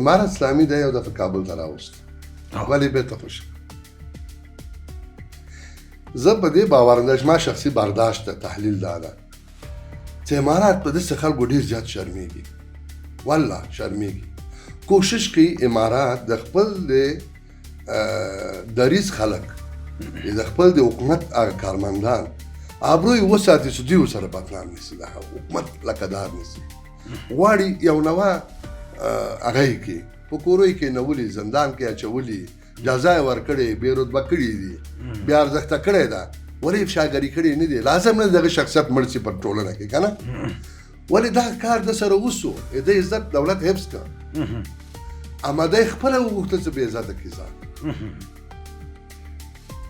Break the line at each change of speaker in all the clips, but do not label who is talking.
امارت اسلامي دی یو دفعه کابل ته راوست ولې بېرته خوشي زه په دې باور نه ما شخصي برداشت ته تحلیل دا ده چې امارات په داسې خلکو ډېر زیات شرمېږي والله شرمېږي کوشش کوي امارات د خپل د دریځ خلک د خپل د حکومت هغه کارمندان ابرو یې وساتي چې دوی ورسره بدنام نیسي د حکومت لکهدار نیسي غواړي یو نوه هغه یې کوي په کورو یې کېنولي زندان کې اچولي جزا یې ورکړې بې رتبه کړي دي بې ارزښته کړې ده ولې افشاګري کړې نه دي لازم نه دغه شخصیت مړ شي په ټولنه کې که نه ولې دا کار د سره وسو د عزت دولت حفظ کړه اما دی خپله وغوښتل چې بې عزته کړي ځان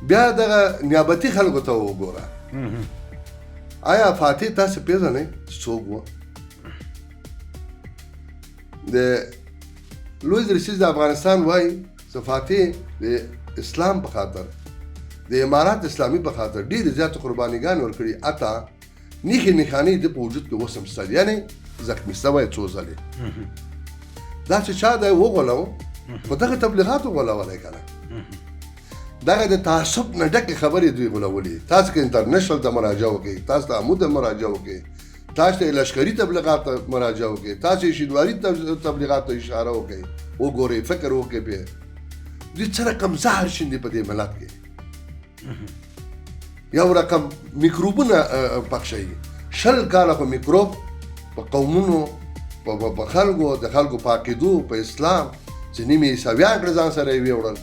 بیا دغه نیابتي خلکو ته وګوره آیا فاتح تاسو پیژنئ څوک و د لوی درسیز د افغانستان وایي چې فاتح د اسلام په خاطر د امارات اسلامي په خاطر ډېرې زیاتې قربانیګانې ورکړي حتی نیخې نښانې د په وجود کې اوس هم شته یعنې زخمي شوی څو ځلې دا چې چا دی وغولو خو دغه تبلیغات وغولولی که نه دغه د تعصب نه ډکې خبرې دوی غولولي تاسو که انټرنیشنل ته مراجعه وکړئ تاسو ته عمود ته مراجعه وکړئ تاسو ته لشکري تبلیغات ته مراجعه وکړئ تاسو شینواري تبلیغات ته اشاره وکړئ وګورئ فکر وکړئ پې دوی څه رقم زهر شیندي په دې ملت کې یو رقم میکروبونه پخشوي 20 کاله خو میکروب په قومونو په خلکو د خلکو په عقیدو په اسلام چې نیمې عیسویان کړه ځان سره یې ویوړل